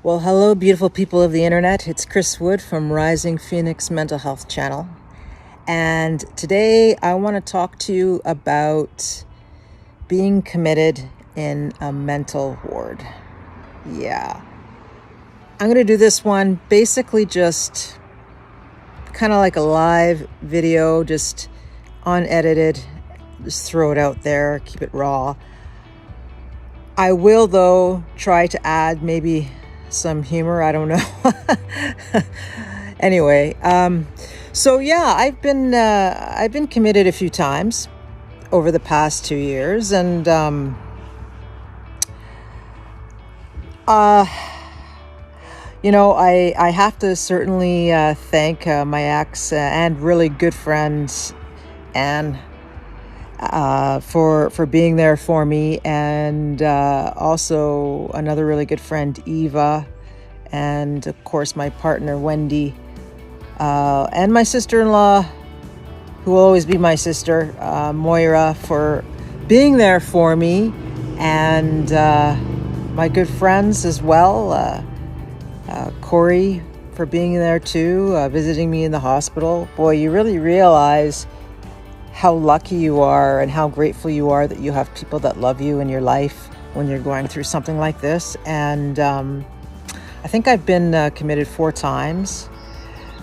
Well, hello, beautiful people of the internet. It's Chris Wood from Rising Phoenix Mental Health Channel. And today I want to talk to you about being committed in a mental ward. Yeah. I'm going to do this one basically just kind of like a live video, just unedited. Just throw it out there, keep it raw. I will, though, try to add maybe some humor. I don't know. Anyway, so yeah, I've been committed a few times over the past 2 years, and I have to certainly thank my ex and really good friends Anne for being there for me, and also another really good friend, Eva, and of course my partner, Wendy, and my sister-in-law, who will always be my sister, Moira, for being there for me, and my good friends as well, Corey, for being there too, visiting me in the hospital. Boy, you really realize how lucky you are and how grateful you are that you have people that love you in your life when you're going through something like this. And I think I've been committed 4 times.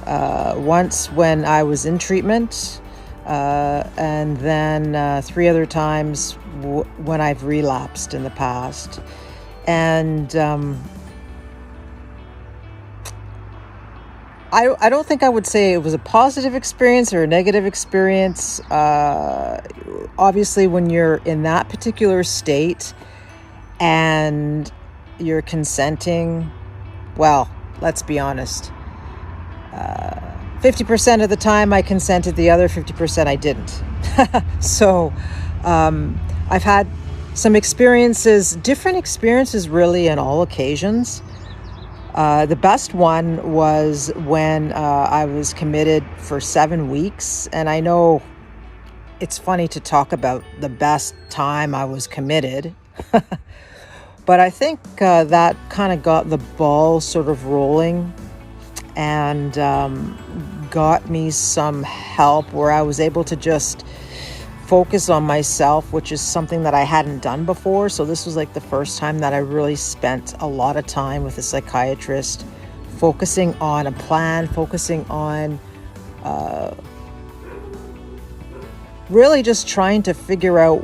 Once when I was in treatment, and then 3 other times when I've relapsed in the past. And I don't think I would say it was a positive experience or a negative experience. Obviously, when you're in that particular state and you're consenting, well, let's be honest. 50% of the time I consented, the other 50% I didn't. So I've had some experiences, different experiences really on all occasions. The best one was when I was committed for 7 weeks. And I know it's funny to talk about the best time I was committed. But I think that kind of got the ball sort of rolling and got me some help where I was able to just focus on myself, which is something that I hadn't done before. So this was like the first time that I really spent a lot of time with a psychiatrist, focusing on a plan, focusing on really just trying to figure out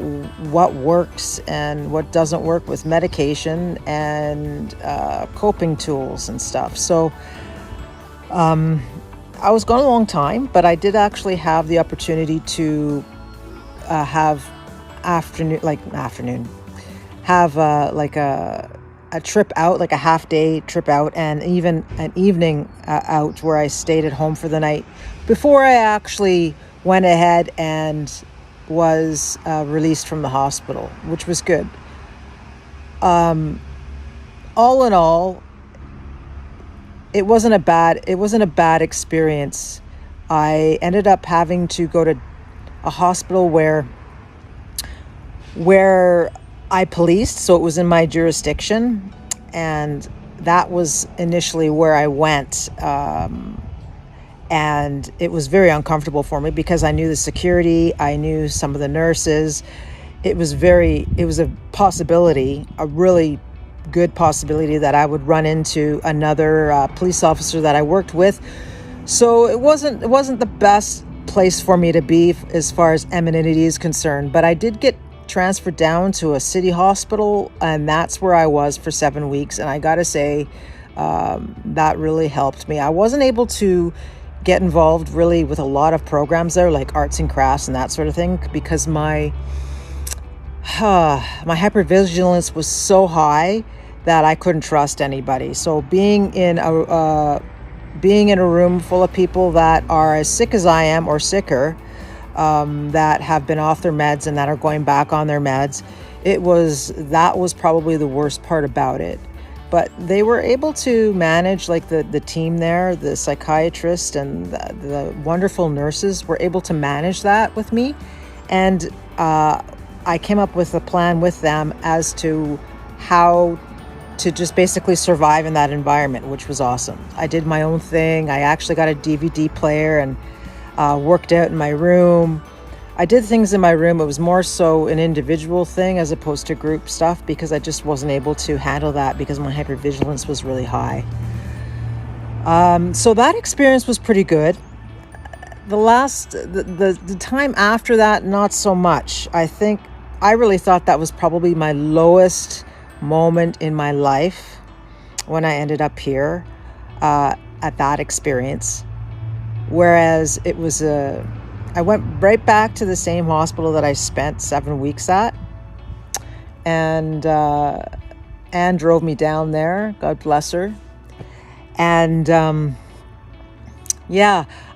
what works and what doesn't work with medication and coping tools and stuff. So I was gone a long time, but I did actually have the opportunity to have a trip out, like a half day trip out, and even an evening out where I stayed at home for the night before I actually went ahead and was released from the hospital, which was good. All in all, it wasn't a bad experience. I ended up having to go to a hospital where I policed, so it was in my jurisdiction, and that was initially where I went, and it was very uncomfortable for me because I knew the security, I knew some of the nurses. It was a possibility, a really good possibility, that I would run into another police officer that I worked with. So it wasn't the best place for me to be as far as amenity is concerned, but I did get transferred down to a city hospital, and that's where I was for 7 weeks. And I gotta say, that really helped me. I wasn't able to get involved really with a lot of programs there, like arts and crafts and that sort of thing, because my hypervigilance was so high that I couldn't trust anybody. So being in a room full of people that are as sick as I am or sicker, that have been off their meds and that are going back on their meds, that was probably the worst part about it. But they were able to manage, like the team there, the psychiatrist and the wonderful nurses were able to manage that with me. And I came up with a plan with them as to how to just basically survive in that environment, which was awesome. I did my own thing. I actually got a DVD player and worked out in my room. I did things in my room. It was more so an individual thing as opposed to group stuff, because I just wasn't able to handle that because my hypervigilance was really high. So that experience was pretty good. The time after that, not so much. I really thought that was probably my lowest moment in my life when I ended up here at that experience. Whereas it was I went right back to the same hospital that I spent 7 weeks at, and Anne drove me down there. God bless her. And I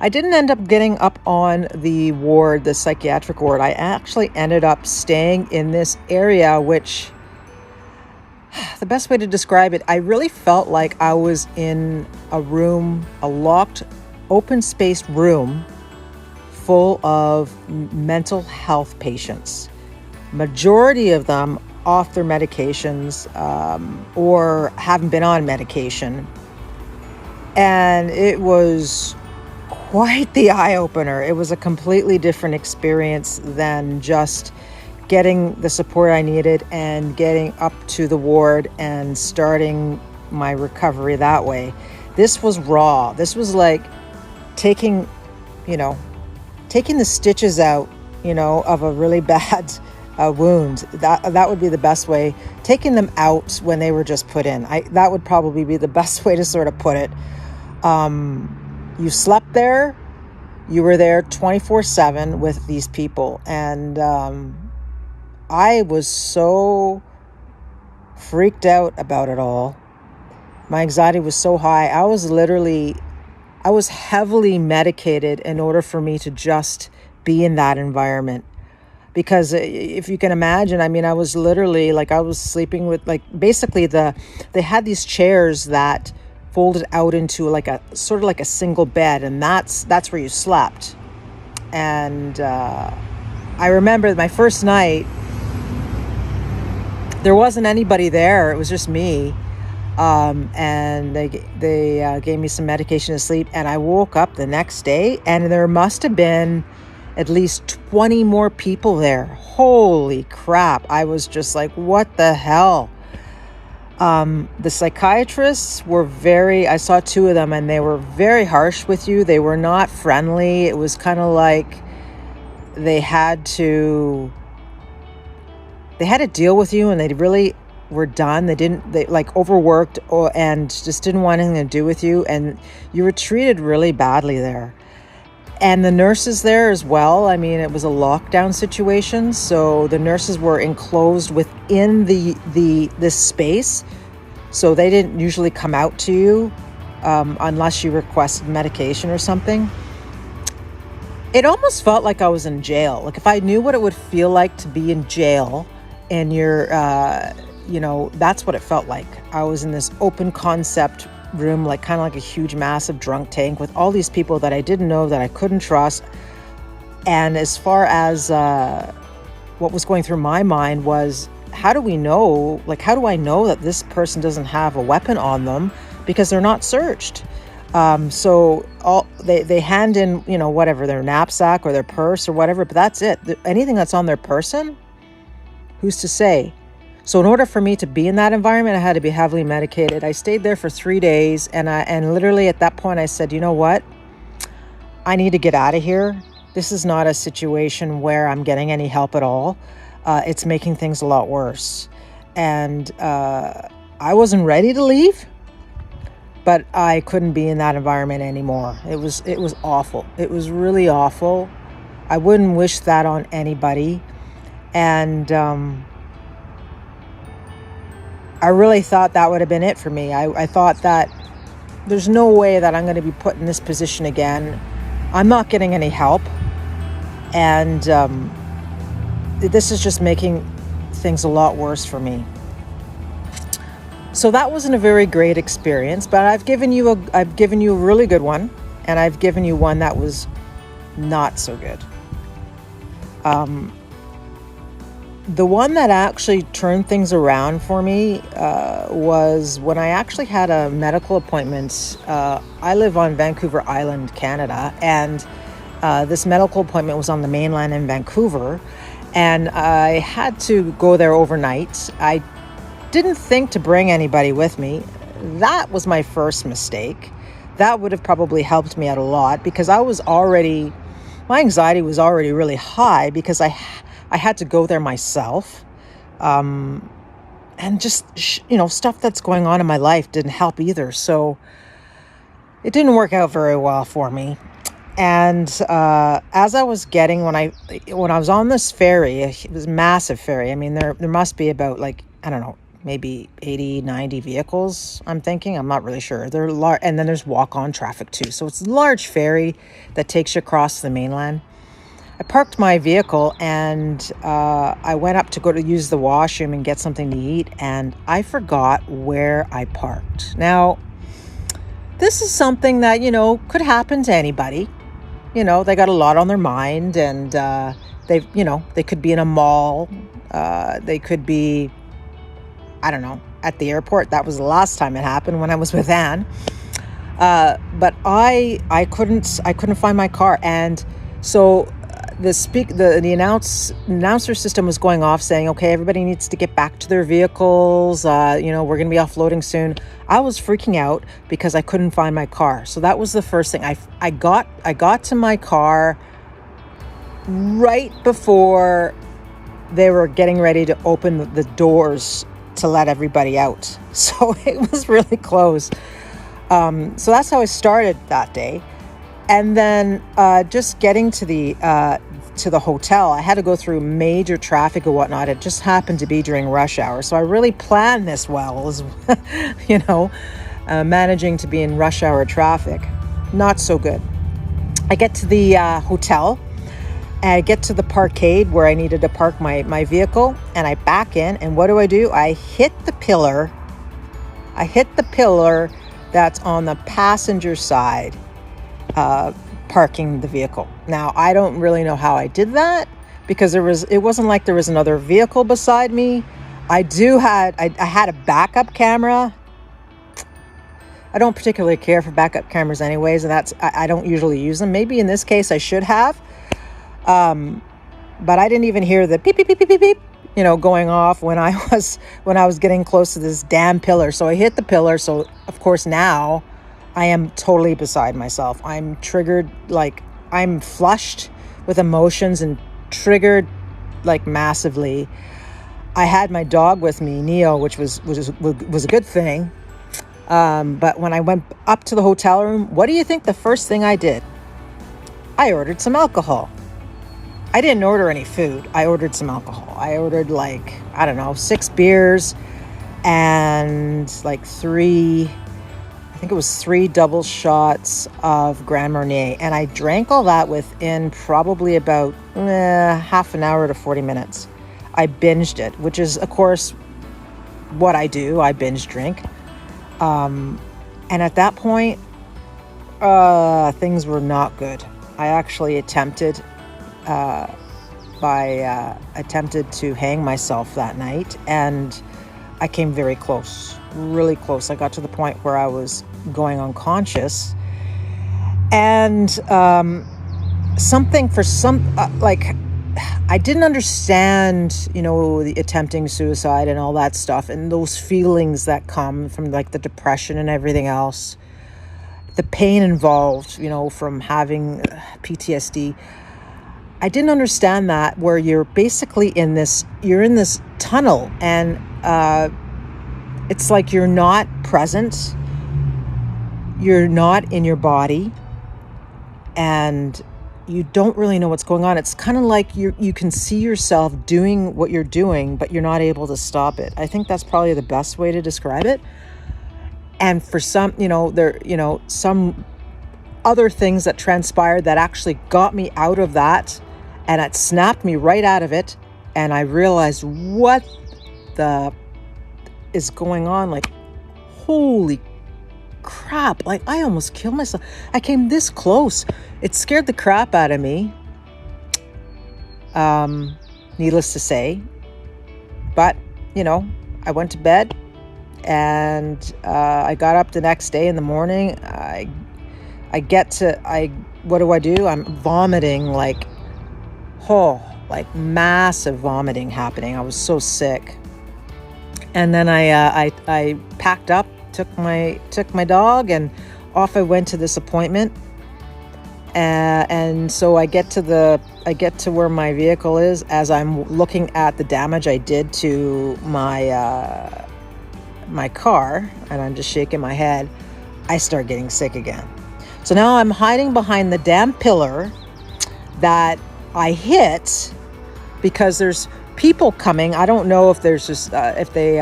didn't end up getting up on the ward, the psychiatric ward. I actually ended up staying in this area, which, the best way to describe it, I really felt like I was in a room, a locked, open-spaced room full of mental health patients. Majority of them off their medications or haven't been on medication. And it was quite the eye-opener. It was a completely different experience than just getting the support I needed and getting up to the ward and starting my recovery that way. This was raw. This was like taking the stitches out, of a really bad wound. That would be the best way. Taking them out when they were just put in. That would probably be the best way to sort of put it. You slept there. You were there 24/7 with these people. And I was so freaked out about it all. My anxiety was so high. I was heavily medicated in order for me to just be in that environment. Because if you can imagine, I was literally I was sleeping with basically they had these chairs that folded out into a sort of like a single bed, and that's where you slept. And I remember my first night, there wasn't anybody there. It was just me. And they gave me some medication to sleep, and I woke up the next day and there must have been at least 20 more people there. Holy crap. I was just like, what the hell? The psychiatrists were I saw two of them, and they were very harsh with you. They were not friendly. It was kind of like they had to deal with you, and they really were done. They overworked and just didn't want anything to do with you, and you were treated really badly there. And the nurses there as well. It was a lockdown situation, so the nurses were enclosed within this space, so they didn't usually come out to you unless you requested medication or something. It almost felt like I was in jail. If I knew what it would feel like to be in jail, and you're that's what it felt like. I was in this open concept room, kind of like a huge, massive drunk tank with all these people that I didn't know, that I couldn't trust. And as far as what was going through my mind was, how do I know that this person doesn't have a weapon on them, because they're not searched? So they hand in, whatever, their knapsack or their purse or whatever, but that's it. Anything that's on their person, who's to say? So in order for me to be in that environment, I had to be heavily medicated. I stayed there for 3 days, and literally at that point I said, you know what? I need to get out of here. This is not a situation where I'm getting any help at all. It's making things a lot worse. And I wasn't ready to leave, but I couldn't be in that environment anymore. It was awful. It was really awful. I wouldn't wish that on anybody. And I really thought that would have been it for me. I thought that there's no way that I'm going to be put in this position again. I'm not getting any help. And this is just making things a lot worse for me. So that wasn't a very great experience, but I've given you a really good one, and I've given you one that was not so good. The one that actually turned things around for me was when I actually had a medical appointment. I live on Vancouver Island, Canada, and this medical appointment was on the mainland in Vancouver, and I had to go there overnight. I didn't think to bring anybody with me. That was my first mistake. That would have probably helped me out a lot because my anxiety was already really high because I had to go there myself. And just, stuff that's going on in my life didn't help either. So it didn't work out very well for me. And as I was when I was on this ferry, it was a massive ferry. I mean, there must be about I don't know, maybe 80, 90 vehicles, I'm thinking. I'm not really sure. They're large, and then there's walk-on traffic too. So it's a large ferry that takes you across the mainland. I parked my vehicle and I went up to go to use the washroom and get something to eat, and I forgot where I parked. Now, this is something that, could happen to anybody. They got a lot on their mind, and they could be in a mall. They could be, I don't know, at the airport. That was the last time it happened when I was with Anne. But I couldn't find my car, and so the announcer system was going off saying, okay, everybody needs to get back to their vehicles. We're going to be offloading soon. I was freaking out because I couldn't find my car. So that was the first thing. I got to my car right before they were getting ready to open the doors to let everybody out. So it was really close. So that's how I started that day. And then just getting to the hotel, I had to go through major traffic and whatnot. It just happened to be during rush hour. So I really planned this well, as managing to be in rush hour traffic. Not so good. I get to the hotel, and I get to the parkade where I needed to park my vehicle, and I back in, and what do? I hit the pillar. That's on the passenger side, parking the vehicle. Now, I don't really know how I did that because it wasn't like there was another vehicle beside me. I had a backup camera. I don't particularly care for backup cameras anyways, and I don't usually use them. Maybe in this case I should have. But I didn't even hear the beep, beep, beep, beep, beep, beep, going off when I was getting close to this damn pillar. So I hit the pillar. So of course now I am totally beside myself. I'm triggered, I'm flushed with emotions and triggered massively. I had my dog with me, Neo, which was a good thing. But when I went up to the hotel room, what do you think the first thing I did? I ordered some alcohol. I didn't order any food. I ordered some alcohol. I ordered 6 beers and 3 double shots of Grand Marnier. And I drank all that within probably about half an hour to 40 minutes. I binged it, which is, of course, what I do. I binge drink. And at that point, things were not good. I actually attempted to hang myself that night, and I came very close, really close. I got to the point where I was going unconscious, and I didn't understand, the attempting suicide and all that stuff, and those feelings that come from the depression and everything else, the pain involved, from having PTSD. I didn't understand that, where you're basically in this tunnel, and it's like you're not present, you're not in your body, and you don't really know what's going on. It's kind of like you can see yourself doing what you're doing, but you're not able to stop it. I think that's probably the best way to describe it. And for some, some other things that transpired that actually got me out of that, and it snapped me right out of it. And I realized what is going on. Holy crap. I almost killed myself. I came this close. It scared the crap out of me. Needless to say, But, I went to bed, and I got up the next day in the morning. What do? I'm vomiting like massive vomiting happening. I was so sick. And then I packed up, took my dog, and off I went to this appointment. And so I get to where my vehicle is. As I'm looking at the damage I did to my car, and I'm just shaking my head, I start getting sick again. So now I'm hiding behind the damn pillar that I hit, because there's people coming. I don't know if there's just if they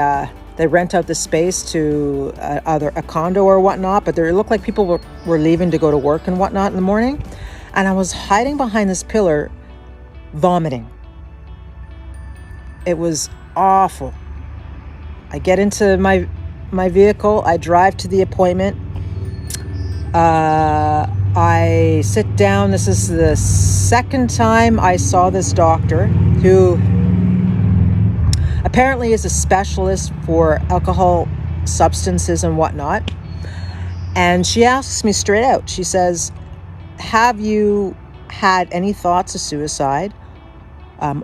rent out the space to either a condo or whatnot, but it looked like people were leaving to go to work and whatnot in the morning. And I was hiding behind this pillar, vomiting. It was awful. I get into my vehicle. I drive to the appointment. I sit down. This is the second time I saw this doctor, who apparently is a specialist for alcohol, substances, and whatnot. And she asks me straight out. She says, have you had any thoughts of suicide,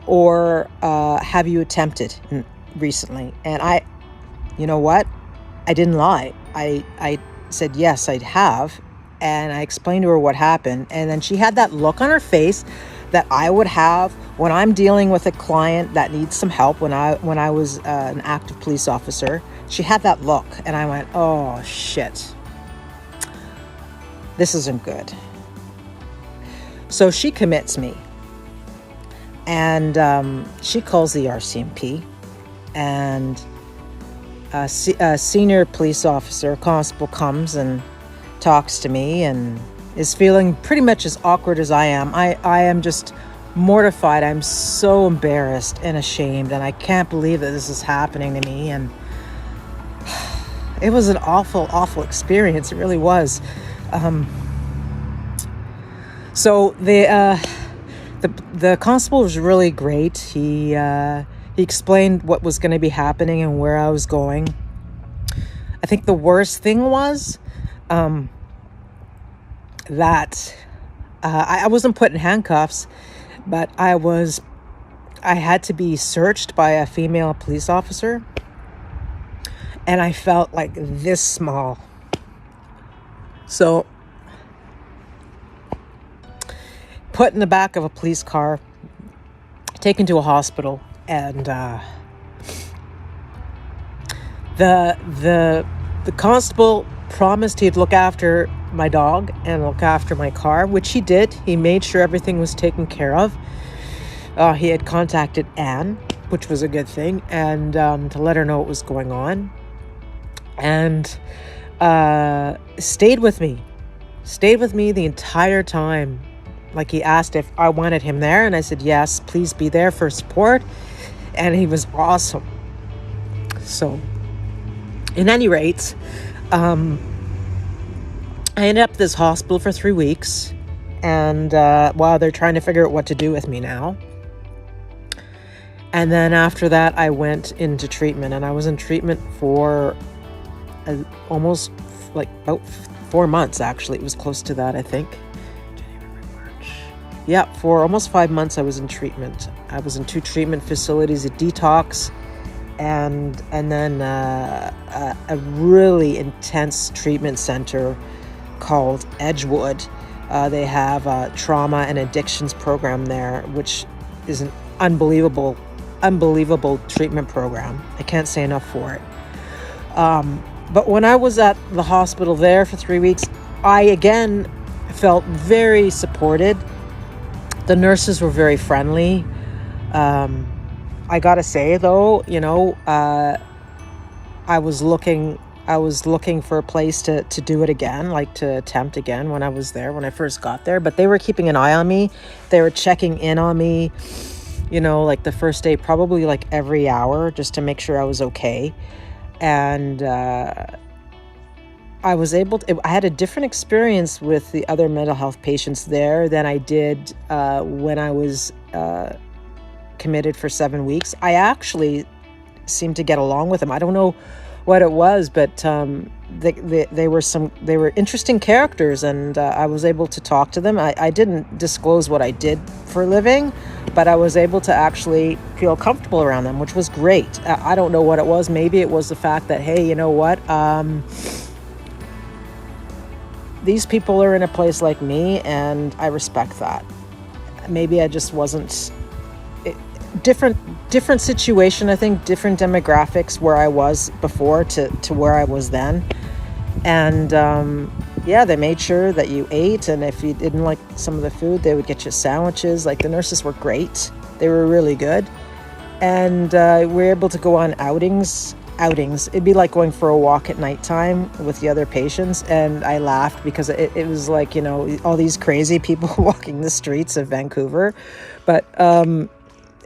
or have you attempted recently? And you know what? I didn't lie. I said, yes, I have. And I explained to her what happened. And then she had that look on her face that I would have when I'm dealing with a client that needs some help. When I was an active police officer, she had that look, and I went, oh shit, this isn't good. So she commits me, and she calls the RCMP, and a senior police officer, constable, comes and talks to me and is feeling pretty much as awkward as I am. I am just mortified. I'm so embarrassed and ashamed, and I can't believe that this is happening to me. And it was an awful, awful experience. It really was. So the constable was really great. He explained what was going to be happening and where I was going. I think the worst thing was that I wasn't put in handcuffs, but I had to be searched by a female police officer, and I felt like this small. So put in the back of a police car, taken to a hospital, and the constable promised he'd look after my dog and look after my car, which he did. He made sure everything was taken care of. He had contacted Anne, which was a good thing, and to let her know what was going on, and stayed with me the entire time. Like, he asked if I wanted him there, and I said, yes, please be there for support. And he was awesome. So, in any rate, I ended up at this hospital for 3 weeks, and while they're trying to figure out what to do with me now. And then after that, I went into treatment, and I was in treatment for almost about 4 months, actually. It was close to that, I think. Yeah, for almost 5 months I was in treatment. I was in 2 treatment facilities, a detox, and then a really intense treatment center called Edgewood. They have a trauma and addictions program there, which is an unbelievable treatment program. I can't say enough for it. But when I was at the hospital there for 3 weeks, I again felt very supported. The nurses were very friendly. I gotta say though, I was looking for a place to do it again, like to attempt again when I first got there. But they were keeping an eye on me. They were checking in on me, like the first day, probably like every hour, just to make sure I was okay. And I had a different experience with the other mental health patients there than I did when I was committed for 7 weeks. I actually seemed to get along with them. I don't know what it was, but they were interesting characters, and I was able to talk to them. I didn't disclose what I did for a living, but I was able to actually feel comfortable around them, which was great. I don't know what it was. Maybe it was the fact that, hey, you know what? These people are in a place like me, and I respect that. Maybe I just wasn't different situation. I think different demographics where I was before to where I was then. And they made sure that you ate, and if you didn't like some of the food, they would get you sandwiches. Like, the nurses were great. They were really good. And we were able to go on outings. It'd be like going for a walk at nighttime with the other patients, and I laughed because it was like, you know, all these crazy people walking the streets of Vancouver, but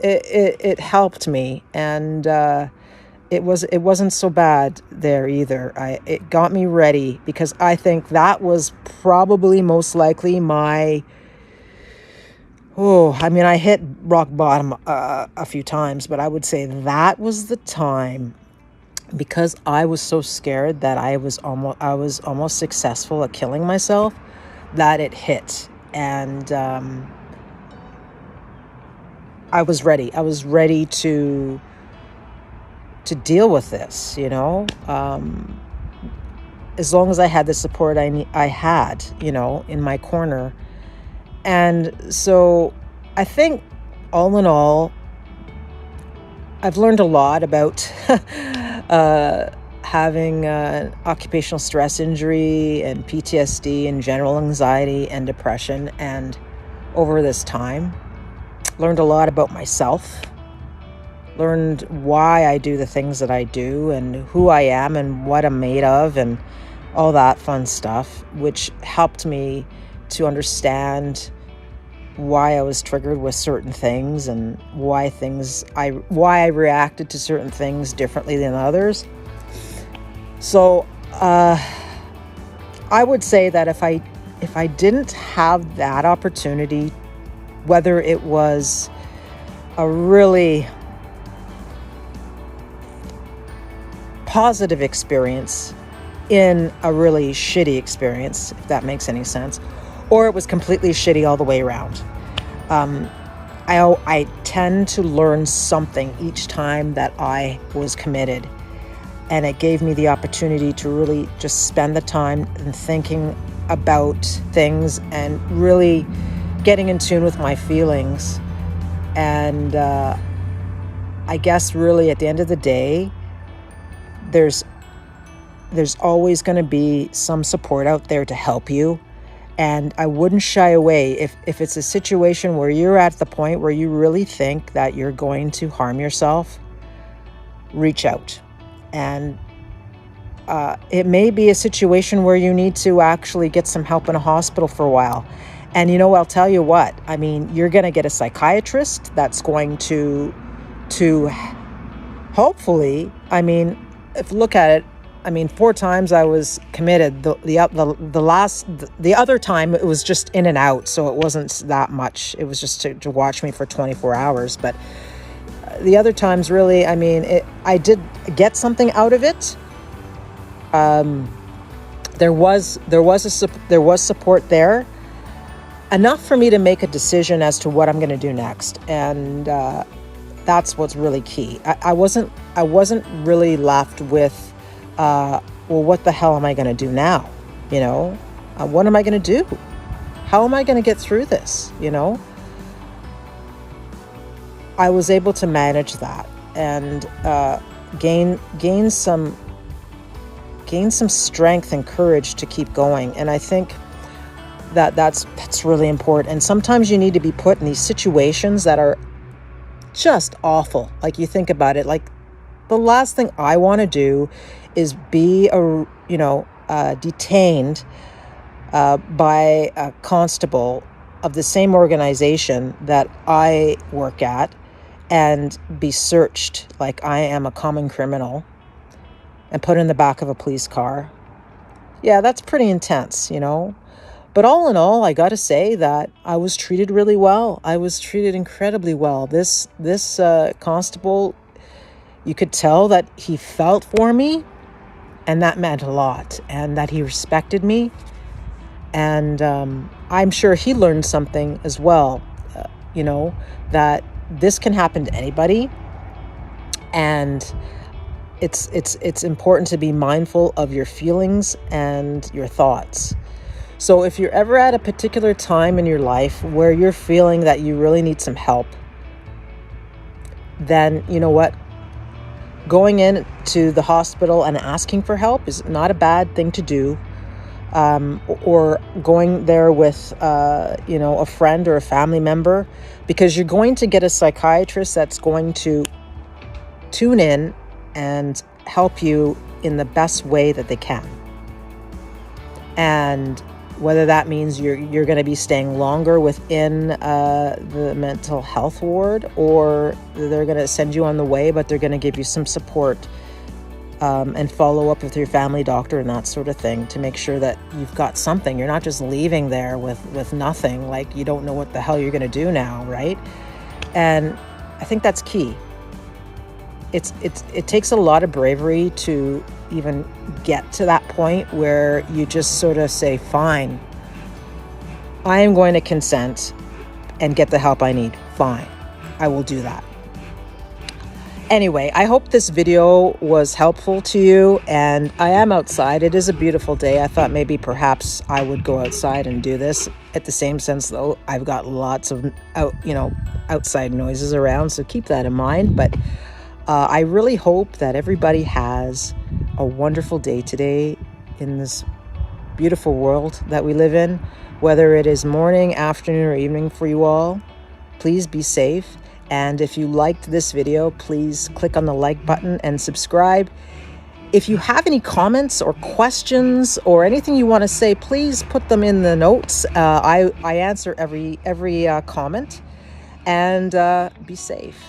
it helped me, and it wasn't so bad there either. It got me ready, because I think that was probably most likely my I hit rock bottom a few times, but I would say that was the time, because I was so scared that I was almost successful at killing myself, that it hit. And I was ready. I was ready to deal with this, you know, as long as I had the support I had, you know, in my corner. And so I think, all in all, I've learned a lot about having occupational stress injury and PTSD and general anxiety and depression. And over this time, learned a lot about myself, learned why I do the things that I do, and who I am and what I'm made of, and all that fun stuff, which helped me to understand why I was triggered with certain things, and why I reacted to certain things differently than others. So I would say that if I didn't have that opportunity, whether it was a really positive experience in a really shitty experience, if that makes any sense, or it was completely shitty all the way around. I tend to learn something each time that I was committed. And it gave me the opportunity to really just spend the time in thinking about things and really getting in tune with my feelings. And I guess really at the end of the day, there's always going to be some support out there to help you. And I wouldn't shy away if it's a situation where you're at the point where you really think that you're going to harm yourself, reach out. And it may be a situation where you need to actually get some help in a hospital for a while. And, you know, I'll tell you what, I mean, you're going to get a psychiatrist that's going to hopefully, I mean, if look at it, I mean, 4 times I was committed. The other time it was just in and out, so it wasn't that much. It was just to watch me for 24 hours. But the other times, really, I mean, I did get something out of it. There was support there, enough for me to make a decision as to what I'm going to do next, and that's what's really key. I wasn't really left with, well, what the hell am I going to do now? You know, what am I going to do? How am I going to get through this? You know, I was able to manage that and gain some strength and courage to keep going. And I think that's really important. And sometimes you need to be put in these situations that are just awful. Like, you think about it, like, the last thing I want to do is be detained by a constable of the same organization that I work at and be searched like I am a common criminal and put in the back of a police car. Yeah, that's pretty intense, you know. But all in all, I got to say that I was treated really well. I was treated incredibly well. This constable, You could tell that he felt for me, and that meant a lot, and that he respected me. And I'm sure he learned something as well, that this can happen to anybody. And it's important to be mindful of your feelings and your thoughts. So if you're ever at a particular time in your life where you're feeling that you really need some help, then you know what? Going into the hospital and asking for help is not a bad thing to do. Or going there with, a friend or a family member, because you're going to get a psychiatrist that's going to tune in and help you in the best way that they can. And whether that means you're going to be staying longer within the mental health ward, or they're going to send you on the way, but they're going to give you some support and follow up with your family doctor and that sort of thing to make sure that you've got something. You're not just leaving there with nothing, like you don't know what the hell you're going to do now, right? And I think that's key. It takes a lot of bravery to even get to that point where you just sort of say, fine, I am going to consent and get the help I need. Fine, I will do that. Anyway, I hope this video was helpful to you, and I am outside. It is a beautiful day. I thought maybe perhaps I would go outside and do this. At the same sense, though, I've got lots of outside noises around, so keep that in mind. But I really hope that everybody has a wonderful day today in this beautiful world that we live in, whether it is morning, afternoon, or evening for you all. Please be safe. And if you liked this video, please click on the like button and subscribe. If you have any comments or questions or anything you want to say, please put them in the notes. I answer every comment. And be safe.